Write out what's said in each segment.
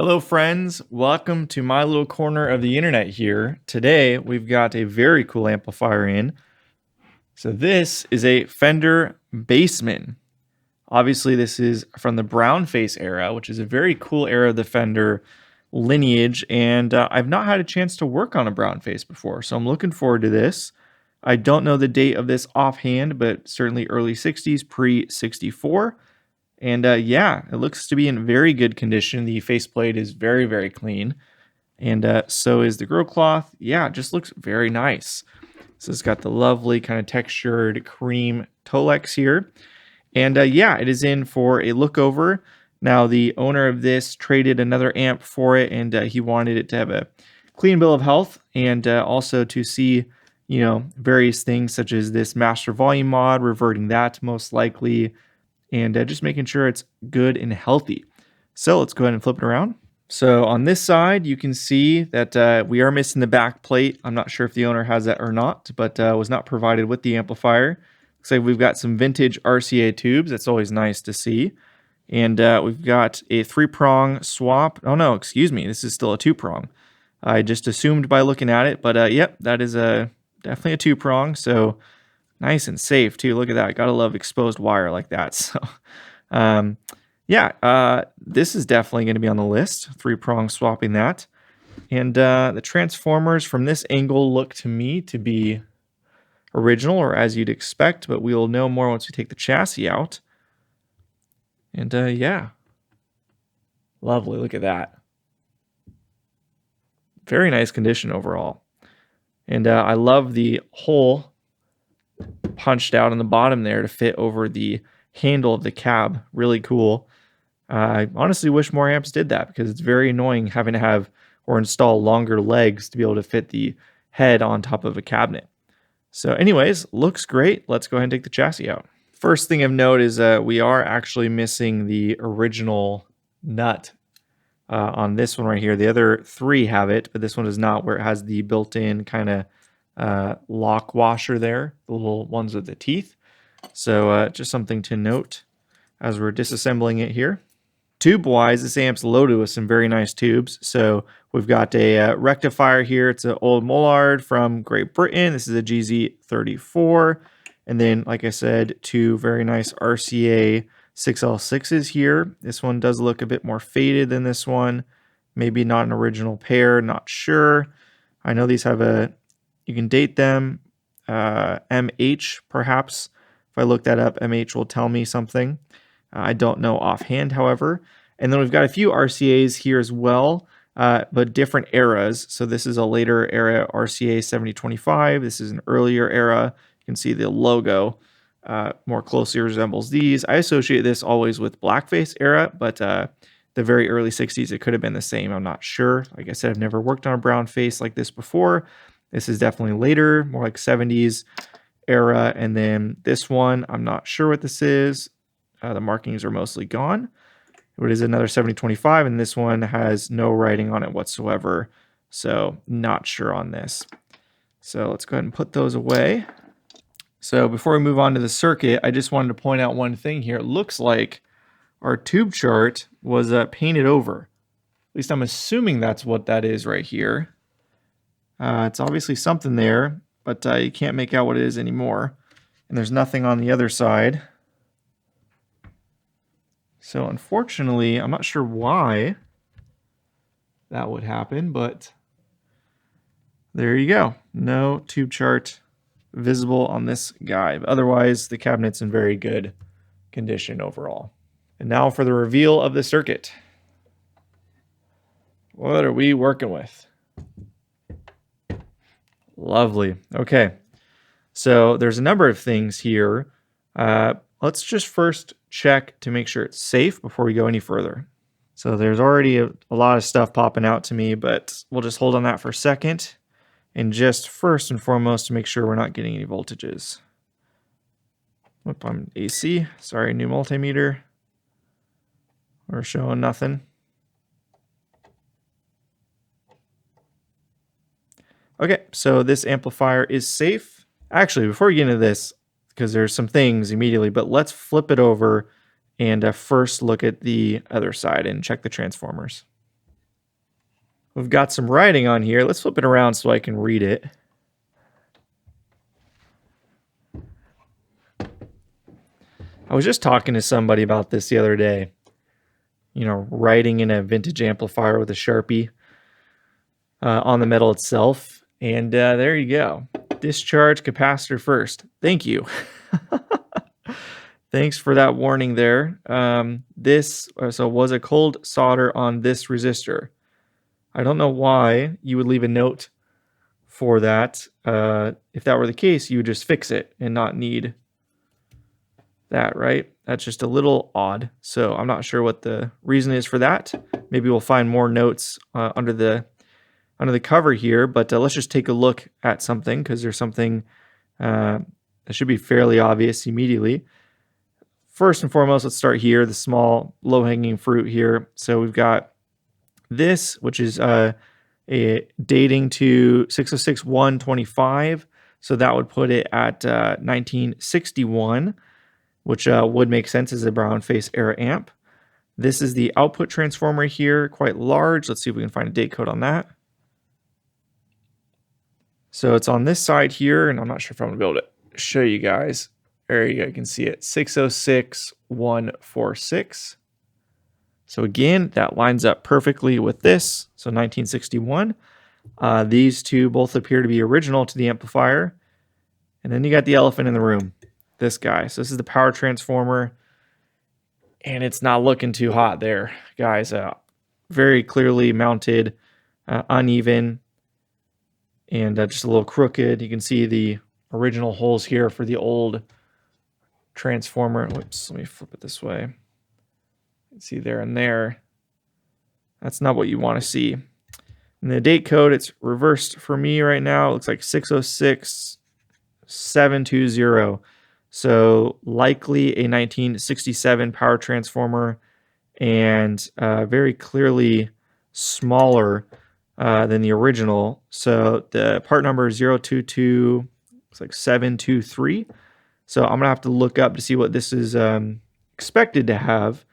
Hello, friends. Welcome to my little corner of the internet here. Today, we've got a very cool amplifier in. So this is a Fender Bassman. Obviously, this is from the brown face era, which is a very cool era of the Fender lineage. And I've not had a chance to work on a brown face before, so I'm looking forward to this. I don't know the date of this offhand, but certainly early 60s, pre-64. And yeah, it looks to be in very good condition. The faceplate is very, very clean. And so is the grill cloth. Yeah, it just looks very nice. So it's got the lovely kind of textured cream Tolex here. And yeah, it is in for a look over. Now, the owner of this traded another amp for it, and he wanted it to have a clean bill of health and also to see, various things such as this master volume mod, reverting that most likely, and just making sure it's good and healthy. So let's go ahead and flip it around. So on this side, you can see that we are missing the back plate. I'm not sure if the owner has that or not, but was not provided with the amplifier. Looks like we've got some vintage RCA tubes. That's always nice to see. And we've got a 3-prong swap. Oh no, excuse me. This is still a 2-prong. I just assumed by looking at it, but yep, that is definitely a 2-prong. So nice and safe too. Look at that. Gotta love exposed wire like that. So yeah, this is definitely going to be on the list. 3-prong swapping that. And the transformers from this angle look to me to be original, or as you'd expect, but we'll know more once we take the chassis out. And yeah, lovely. Look at that. Very nice condition overall. And I love the hole punched out on the bottom there to fit over the handle of the cab. Really cool. I honestly wish more amps did that because it's very annoying having to have or install longer legs to be able to fit the head on top of a cabinet. So anyways, looks great. Let's go ahead and take the chassis out. First thing of note is we are actually missing the original nut on this one right here. The other 3 have it, but this one does not, where it has the built-in kind of lock washer there, the little ones with the teeth. So just something to note as we're disassembling it here. Tube-wise, this amp's loaded with some very nice tubes. So we've got a rectifier here. It's an old Mollard from Great Britain. This is a GZ34. And then, like I said, 2 very nice RCA 6L6s here. This one does look a bit more faded than this one. Maybe not an original pair, not sure. I know these have you can date them, MH perhaps. If I look that up, MH will tell me something. I don't know offhand, however. And then we've got a few RCAs here as well, but different eras. So this is a later era RCA 7025. This is an earlier era. You can see the logo more closely resembles these. I associate this always with blackface era, but the very early 60s, it could have been the same. I'm not sure. Like I said, I've never worked on a brown face like this before. This is definitely later, more like 70s era. And then this one, I'm not sure what this is. The markings are mostly gone. It is another 7025, and this one has no writing on it whatsoever. So not sure on this. So let's go ahead and put those away. So before we move on to the circuit, I just wanted to point out one thing here. It looks like our tube chart was painted over. At least I'm assuming that's what that is right here. It's obviously something there, but you can't make out what it is anymore. And there's nothing on the other side. So unfortunately, I'm not sure why that would happen, but there you go. No tube chart visible on this guy. But otherwise, the cabinet's in very good condition overall. And now for the reveal of the circuit. What are we working with? Lovely. Okay. So there's a number of things here. Let's just first check to make sure it's safe before we go any further. So there's already a lot of stuff popping out to me, but we'll just hold on that for a second. And just first and foremost to make sure we're not getting any voltages. Whoop, I'm AC. Sorry, new multimeter. We're showing nothing. Okay, so this amplifier is safe. Actually, before we get into this, because there's some things immediately, but let's flip it over and first look at the other side and check the transformers. We've got some writing on here. Let's flip it around so I can read it. I was just talking to somebody about this the other day. You know, writing in a vintage amplifier with a Sharpie on the metal itself. And there you go. Discharge capacitor first. Thank you. Thanks for that warning there. This was a cold solder on this resistor. I don't know why you would leave a note for that. If that were the case, you would just fix it and not need that, right? That's just a little odd. So I'm not sure what the reason is for that. Maybe we'll find more notes under the cover here, but let's just take a look at something, because there's something that should be fairly obvious immediately. First and foremost, let's start here, the small low-hanging fruit here. So we've got this, which is dating to 606-125. So that would put it at 1961, which would make sense as a brown face era amp. This is the output transformer here, quite large. Let's see if we can find a date code on that. So it's on this side here, and I'm not sure if I'm gonna be able to show you guys. There you go, you can see it, 606-146. So again, that lines up perfectly with this. So 1961. These two both appear to be original to the amplifier. And then you got the elephant in the room, this guy. So this is the power transformer, and it's not looking too hot there, guys. Very clearly mounted, uneven, and just a little crooked. You can see the original holes here for the old transformer. Whoops, let me flip it this way. You can see there and there. That's not what you want to see. And the date code, it's reversed for me right now. It looks like 606-720. So likely a 1967 power transformer, and very clearly smaller than the original. So the part number is 022, it's like 723. So I'm gonna have to look up to see what this is expected to have,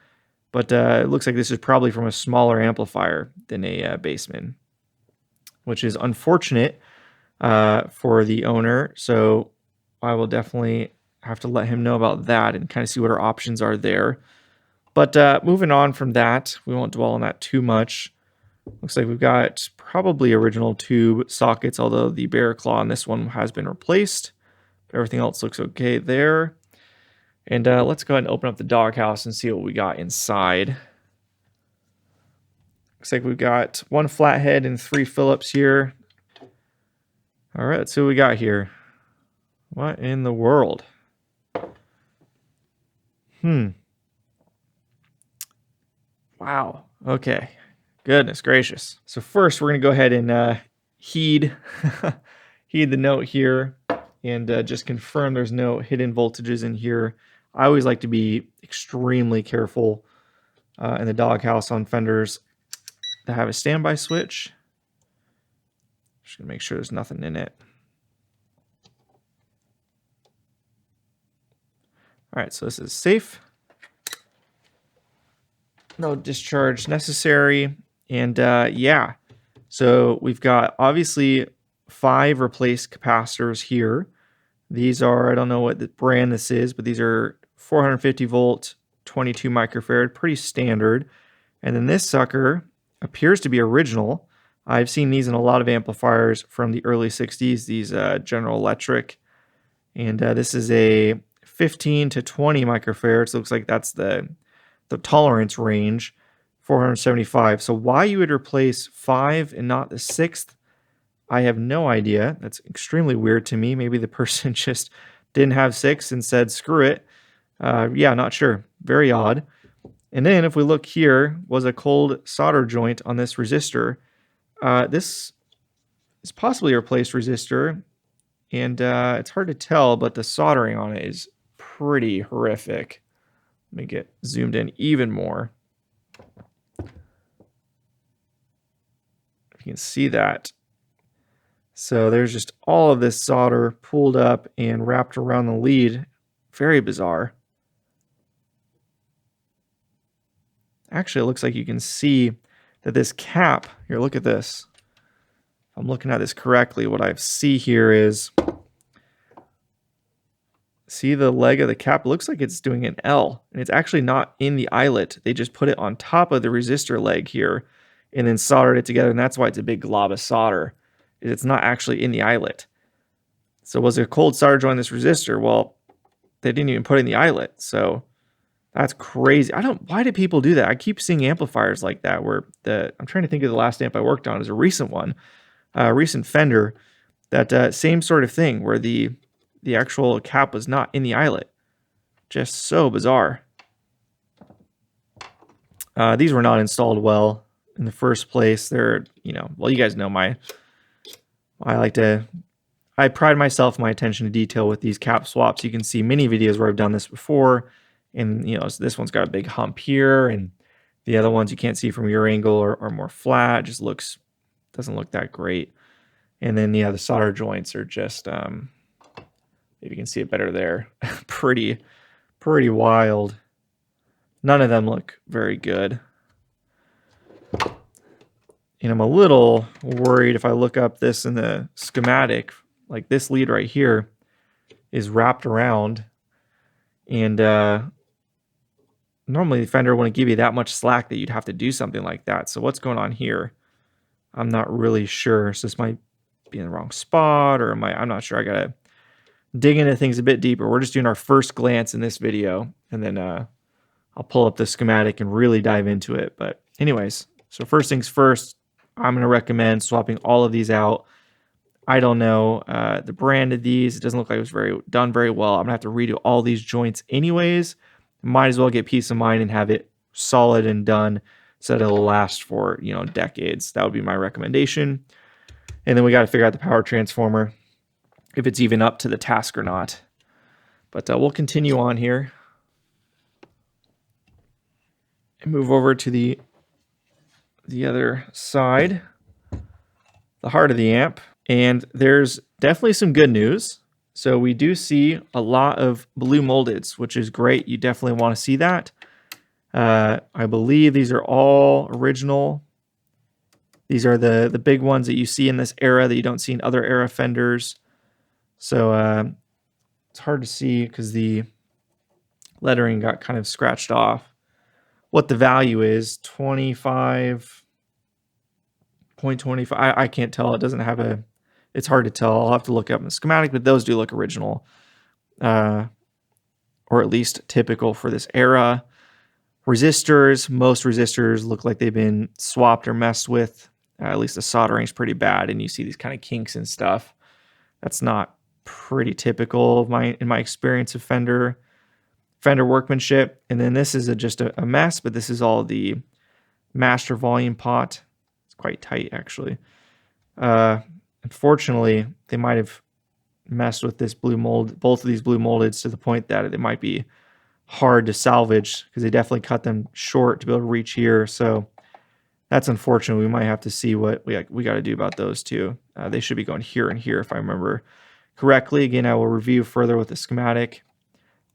but it looks like this is probably from a smaller amplifier than a Bassman, which is unfortunate for the owner. So I will definitely have to let him know about that and kind of see what our options are there. But moving on from that, we won't dwell on that too much. Looks like we've got probably original tube sockets, although the bear claw on this one has been replaced. Everything else looks okay there. And let's go ahead and open up the doghouse and see what we got inside. Looks like we've got one flathead and 3 Phillips here. All right, let's see what we got here. What in the world? Wow. Okay. Goodness gracious. So first, we're going to go ahead and heed the note here and just confirm there's no hidden voltages in here. I always like to be extremely careful in the doghouse on Fenders that have a standby switch. Just going to make sure there's nothing in it. All right, so this is safe. No discharge necessary. And yeah, so we've got obviously 5 replaced capacitors here. These are, I don't know what the brand this is, but these are 450 volt, 22 microfarad, pretty standard. And then this sucker appears to be original. I've seen these in a lot of amplifiers from the early 60s, these General Electric. And this is a 15 to 20 microfarads. So it looks like that's the tolerance range, 475. So why you would replace 5 and not the 6th, I have no idea. That's extremely weird to me. Maybe the person just didn't have 6 and said, screw it. Yeah, not sure. Very odd. And then if we look here, was a cold solder joint on this resistor. This is possibly a replaced resistor, and it's hard to tell, but the soldering on it is pretty horrific. Let me get zoomed in even more. If you can see that. So there's just all of this solder pulled up and wrapped around the lead. Very bizarre. Actually, it looks like you can see that this cap, here, look at this. If I'm looking at this correctly, what I see here is, see the leg of the cap? It looks like it's doing an L, and it's actually not in the eyelet. They just put it on top of the resistor leg here and then soldered it together, and that's why it's a big glob of solder. It's not actually in the eyelet. So was it a cold solder joint this resistor? Well, they didn't even put it in the eyelet, so that's crazy. Why do people do that? I keep seeing amplifiers like that where I'm trying to think of the last amp I worked on is a recent one, a recent Fender, that same sort of thing where the actual cap was not in the eyelet. Just so bizarre. These were not installed well in the first place. They're, well, you guys know I pride myself in my attention to detail with these cap swaps. You can see many videos where I've done this before. And, so this one's got a big hump here, and the other ones you can't see from your angle are more flat. Just doesn't look that great. And then, the solder joints are just, maybe you can see it better there. pretty wild. None of them look very good. And I'm a little worried if I look up this in the schematic, like this lead right here is wrapped around, and normally the Fender wouldn't give you that much slack that you'd have to do something like that. So what's going on here? I'm not really sure. So this might be in the wrong spot, or I'm not sure. I gotta dig into things a bit deeper. We're just doing our first glance in this video, and then I'll pull up the schematic and really dive into it. But anyways, so first things first, I'm going to recommend swapping all of these out. I don't know the brand of these. It doesn't look like it was done very well. I'm going to have to redo all these joints anyways. Might as well get peace of mind and have it solid and done so that it'll last for, decades. That would be my recommendation. And then we got to figure out the power transformer, if it's even up to the task or not. But we'll continue on here and move over to the other side, the heart of the amp. And there's definitely some good news. So we do see a lot of blue moldeds, which is great. You definitely want to see that. I believe these are all original. These are the big ones that you see in this era that you don't see in other era Fenders. So it's hard to see because the lettering got kind of scratched off. What the value is, 25.25. I can't tell. It doesn't have it's hard to tell. I'll have to look up in the schematic, but those do look original, or at least typical for this era. Resistors, most resistors look like they've been swapped or messed with. At least the soldering is pretty bad, and you see these kind of kinks and stuff. That's not pretty typical in my experience of Fender workmanship. And then this is just a mess, but this is all the master volume pot. It's quite tight, actually. Unfortunately, they might have messed with this blue mold, both of these blue moldeds, to the point that it might be hard to salvage because they definitely cut them short to be able to reach here. So that's unfortunate. We might have to see what we got to do about those two. They should be going here and here if I remember correctly. Again, I will review further with the schematic.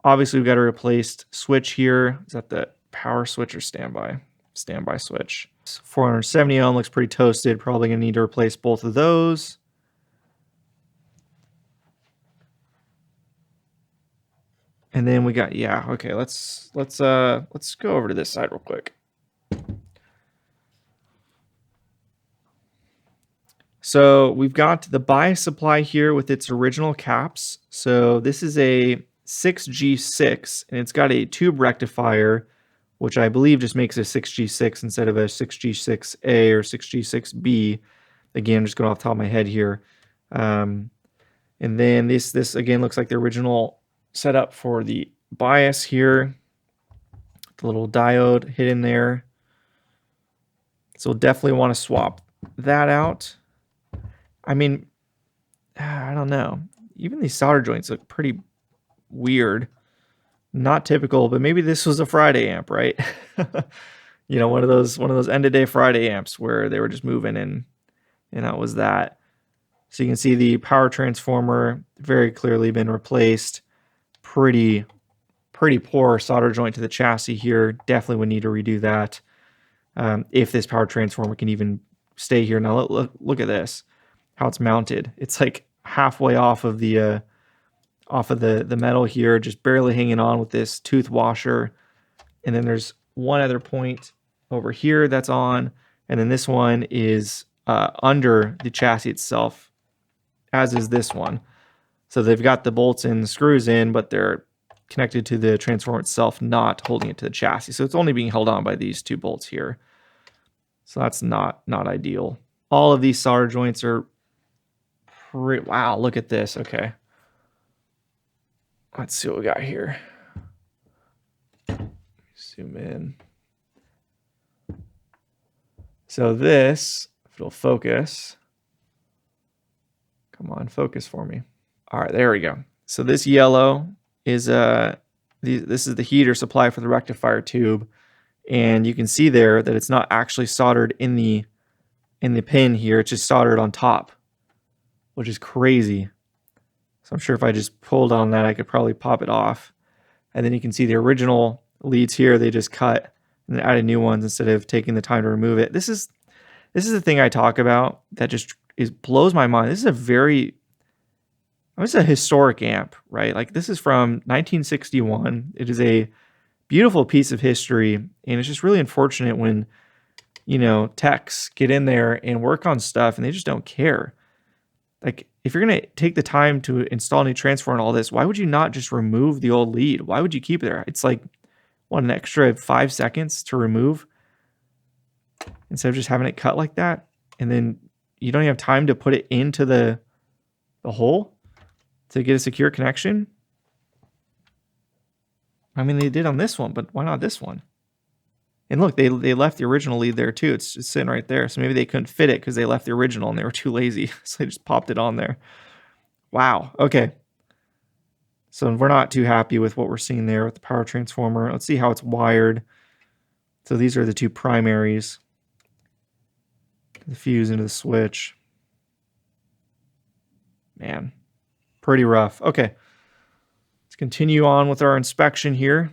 Obviously, we've got a replaced switch here. Is that the power switch or standby? Standby switch. 470 ohm looks pretty toasted. Probably going to need to replace both of those. And then we got, okay, let's go over to this side real quick. So we've got the bias supply here with its original caps. So this is a 6G6, and it's got a tube rectifier, which I believe just makes a 6G6 instead of a 6G6A or 6G6B. Again, I'm just going off the top of my head here. And then this again looks like the original setup for the bias here. The little diode hidden there. So we'll definitely want to swap that out. I mean, I don't know. Even these solder joints look pretty weird. Not typical, but maybe this was a Friday amp, right? One of those end of day Friday amps where they were just moving and that was that. So you can see the power transformer very clearly been replaced. Pretty poor solder joint to the chassis here. Definitely would need to redo that. if this power transformer can even stay here. Now look at this, how it's mounted. It's like halfway off of the metal here, just barely hanging on with this tooth washer. And then there's one other point over here that's on, and then this one is under the chassis itself, as is this one. So they've got the bolts and the screws in, but they're connected to the transformer itself, not holding it to the chassis. So it's only being held on by these two bolts here. So that's not ideal. All of these solder joints are pretty, wow, look at this. Okay. Let's see what we got here. Zoom in. So this, if it'll focus, come on, focus for me. All right, there we go. So this yellow is this is the heater supply for the rectifier tube, and you can see there that it's not actually soldered in the pin here. It's just soldered on top, which is crazy. So I'm sure if I just pulled on that, I could probably pop it off. And then you can see the original leads here. They just cut and then added new ones instead of taking the time to remove it. This is the thing I talk about that just blows my mind. This is a historic amp, right? Like this is from 1961. It is a beautiful piece of history, and it's just really unfortunate when, you know, techs get in there and work on stuff and they just don't care. Like if you're going to take the time to install a new transformer and all this, why would you not just remove the old lead? Why would you keep it there? It's like, what, an extra 5 seconds to remove instead of just having it cut like that? And then you don't even have time to put it into the hole to get a secure connection. I mean, they did on this one, but why not this one? And look, they left the original lead there too. It's just sitting right there. So maybe they couldn't fit it because they left the original and they were too lazy. So they just popped it on there. Wow. Okay. So we're not too happy with what we're seeing there with the power transformer. Let's see how it's wired. So these are the two primaries. The fuse into the switch. Man, pretty rough. Okay. Let's continue on with our inspection here.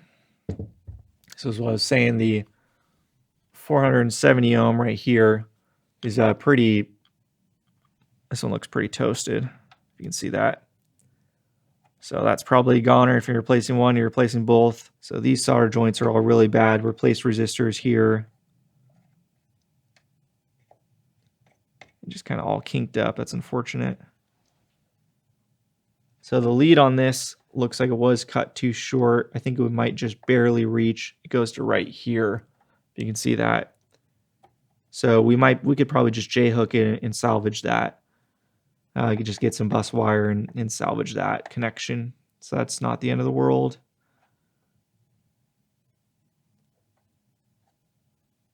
So as I was saying, the 470 ohm right here is this one looks pretty toasted. You can see that. So that's probably a goner. If you're replacing one, you're replacing both. So these solder joints are all really bad. Replace resistors here. Just kind of all kinked up. That's unfortunate. So the lead on this looks like it was cut too short. I think it might just barely reach. It goes to right here. You can see that. So we could probably just J-hook it and salvage that. You could just get some bus wire and salvage that connection. So that's not the end of the world.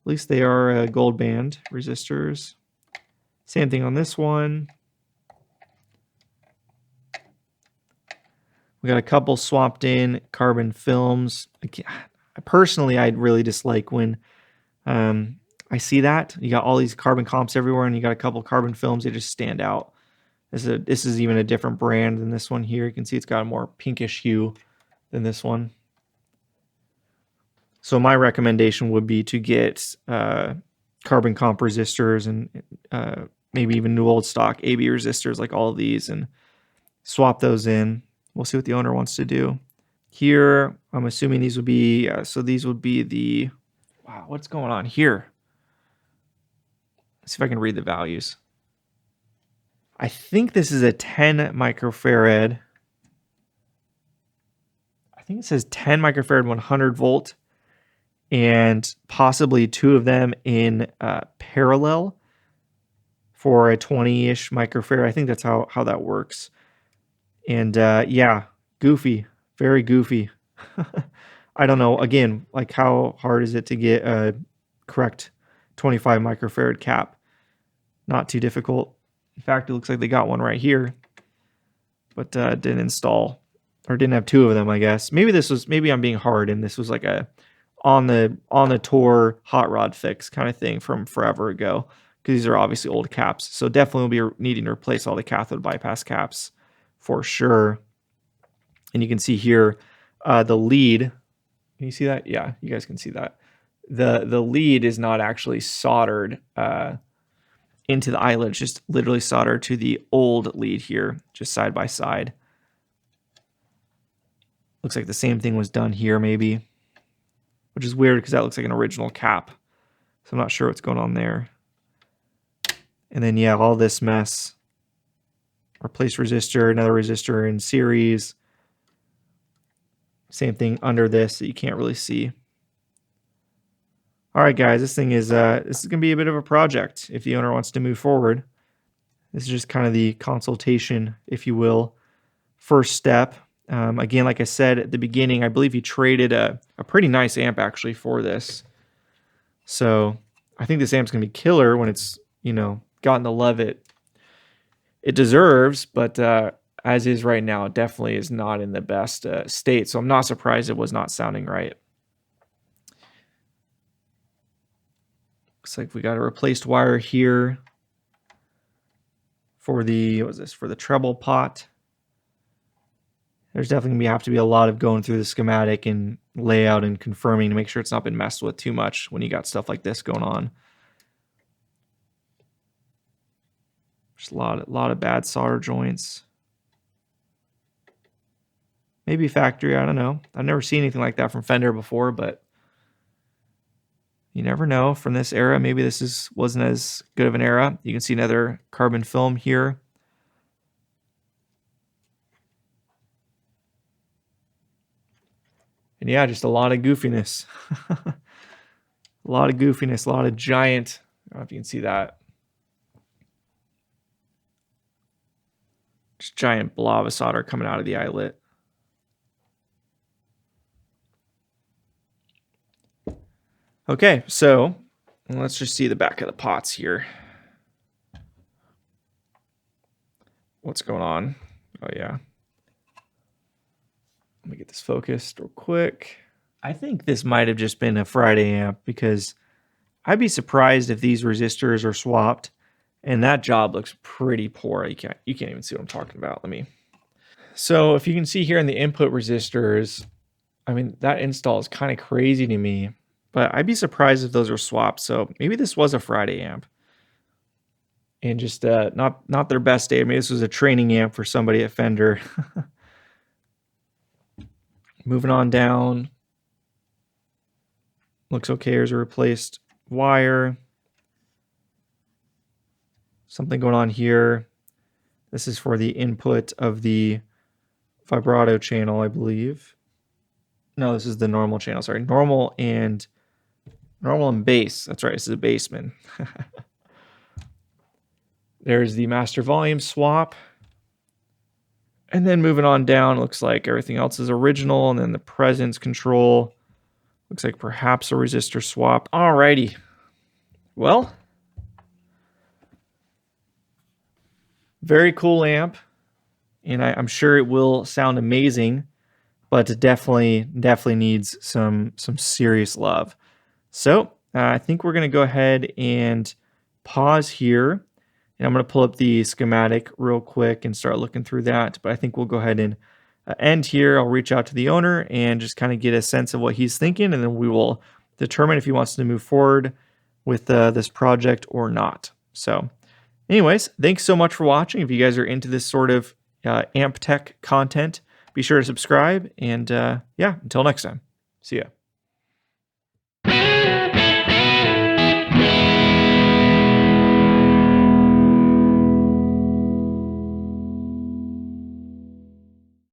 At least they are gold band resistors. Same thing on this one. We got a couple swapped in carbon films. Personally, I really dislike when I see that. You got all these carbon comps everywhere and you got a couple carbon films. They just stand out. This is even a different brand than this one here. You can see it's got a more pinkish hue than this one. So my recommendation would be to get carbon comp resistors and maybe even new old stock AB resistors like all of these and swap those in. We'll see what the owner wants to do. Here, I'm assuming these would be, so these would be the, wow, what's going on here? Let's see if I can read the values. I think this is a 10 microfarad. I think it says 10 microfarad 100 volt and possibly two of them in parallel for a 20-ish microfarad. I think that's how that works. And yeah, goofy, very goofy. I don't know. Again, like how hard is it to get a correct 25 microfarad cap? Not too difficult. In fact, it looks like they got one right here, but didn't install or didn't have two of them, I guess. Maybe I'm being hard and this was like a on the tour hot rod fix kind of thing from forever ago, because these are obviously old caps. So definitely will be needing to replace all the cathode bypass caps for sure. And you can see here the lead. Can you see that? Yeah, you guys can see that. the lead is not actually soldered into the eyelet. It's just literally soldered to the old lead here, just side by side. Looks like the same thing was done here maybe, which is weird because that looks like an original cap. So I'm not sure what's going on there. And then, yeah, all this mess. Replace resistor, another resistor in series. Same thing under this that you can't really see. All right, guys, this is going to be a bit of a project if the owner wants to move forward. This is just kind of the consultation, if you will, first step. Again, like I said at the beginning, I believe he traded a pretty nice amp actually for this. So I think this amp's going to be killer when it's, gotten the love it deserves, but as is right now, it definitely is not in the best state. So I'm not surprised it was not sounding right. Looks like we got a replaced wire here for the, for the treble pot. There's definitely going to have to be a lot of going through the schematic and layout and confirming to make sure it's not been messed with too much when you got stuff like this going on. Just a lot of bad solder joints. Maybe factory, I don't know. I've never seen anything like that from Fender before, but you never know. From this era, maybe this wasn't as good of an era. You can see another carbon film here. And yeah, just a lot of goofiness. A lot of goofiness, a lot of giant, I don't know if you can see that. Just giant blob of solder coming out of the eyelet. Okay, so let's just see the back of the pots here. What's going on? Oh, yeah. Let me get this focused real quick. I think this might have just been a Friday amp because I'd be surprised if these resistors are swapped, and that job looks pretty poor. You can't even see what I'm talking about. So if you can see here in the input resistors, I mean, that install is kind of crazy to me, but I'd be surprised if those are swapped. So maybe this was a Friday amp and just not their best day. Maybe this was a training amp for somebody at Fender. Moving on down. Looks okay. Here's a replaced wire. Something going on here. This is for the input of the vibrato channel, I believe. No, this is the normal channel. Sorry, normal and bass. That's right. This is a Bassman. There's the master volume swap. And then moving on down, looks like everything else is original. And then the presence control. Looks like perhaps a resistor swap. Alrighty. Well, very cool amp. And I'm sure it will sound amazing, but it definitely needs some serious love. So I think we're going to go ahead and pause here. And I'm going to pull up the schematic real quick and start looking through that. But I think we'll go ahead and end here. I'll reach out to the owner and just kind of get a sense of what he's thinking. And then we will determine if he wants to move forward with this project or not. So anyways, thanks so much for watching. If you guys are into this sort of amp tech content, be sure to subscribe. And yeah, until next time, see ya.